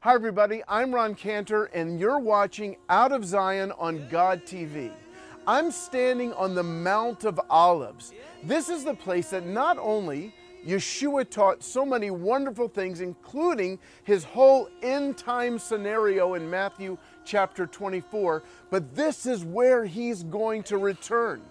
Hi everybody, I'm Ron Cantor and you're watching Out of Zion on God TV. I'm standing on the Mount of Olives. This is the place that not only Yeshua taught so many wonderful things, including his whole end time scenario in Matthew chapter 24, but this is where he's going to return.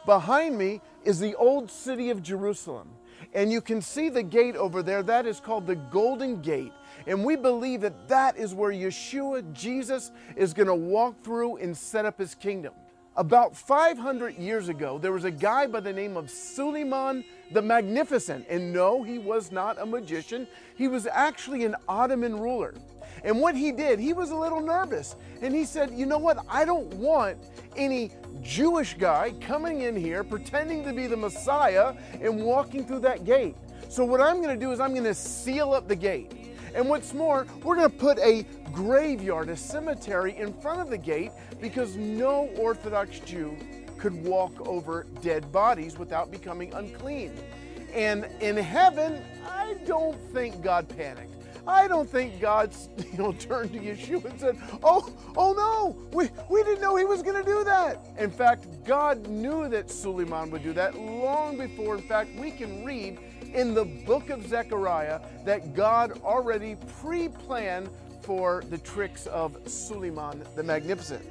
Behind me is the old city of Jerusalem, and you can see the gate over there. That is called the Golden Gate. And we believe that that is where Yeshua, Jesus, is going to walk through and set up his kingdom. About 500 years ago, there was a guy by the name of Suleiman the Magnificent. And no, he was not a magician. He was actually an Ottoman ruler. And what he did, he was a little nervous. And he said, you know what? I don't want any Jewish guy coming in here pretending to be the Messiah and walking through that gate. So what I'm going to do is I'm going to seal up the gate. And what's more, we're going to put a graveyard, a cemetery in front of the gate, because no Orthodox Jew could walk over dead bodies without becoming unclean. And in heaven, I don't think God panicked. I don't think God turned to Yeshua and said, oh no, we didn't know he was going to do that. In fact, God knew that Suleiman would do that long before. In fact, we can read in the book of Zechariah that God already pre-planned for the tricks of Suleiman the Magnificent.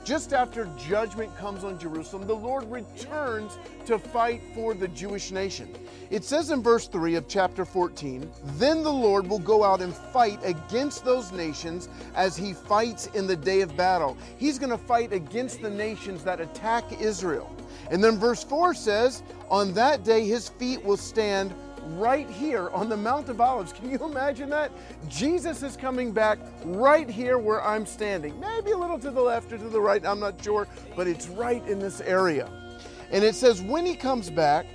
Just after judgment comes on Jerusalem, the Lord returns to fight for the Jewish nation. It says in verse 3 of chapter 14, "Then the Lord will go out and fight against those nations as he fights in the day of battle." He's going to fight against the nations that attack Israel. And then verse 4 says, "On that day his feet will stand right here on the Mount of Olives." Can you imagine that? Jesus is coming back right here where I'm standing. Maybe a little to the left or to the right, I'm not sure, but it's right in this area. And it says when he comes back,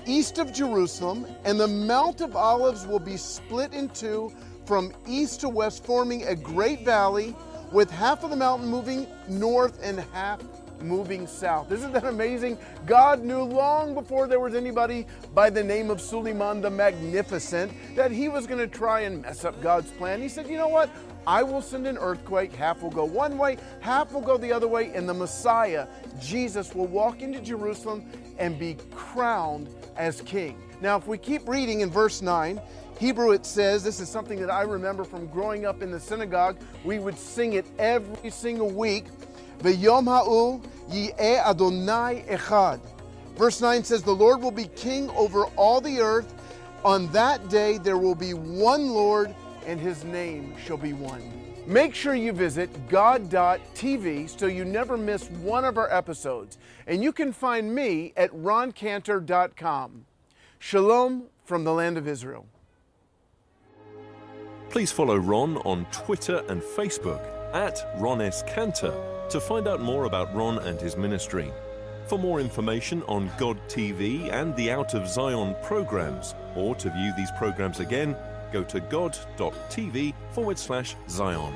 east of Jerusalem, and the Mount of Olives will be split in two from east to west, forming a great valley with half of the mountain moving north and half moving south. Isn't that amazing? God knew long before there was anybody by the name of Suleiman the Magnificent that he was going to try and mess up God's plan. He said, you know what? I will send an earthquake. Half will go one way, half will go the other way, and the Messiah, Jesus, will walk into Jerusalem and be crowned as king. Now, if we keep reading in verse 9, Hebrew, it says, this is something that I remember from growing up in the synagogue. We would sing it every single week. V'yom ha'u yi'eh Adonai echad. Verse 9 says, the Lord will be king over all the earth. On that day there will be one Lord, and his name shall be one. Make sure you visit God.tv so you never miss one of our episodes. And you can find me at roncantor.com. Shalom from the land of Israel. Please follow Ron on Twitter and Facebook at Ron S. Cantor to find out more about Ron and his ministry. For more information on God TV and the Out of Zion programs, or to view these programs again, go to god.tv/Zion.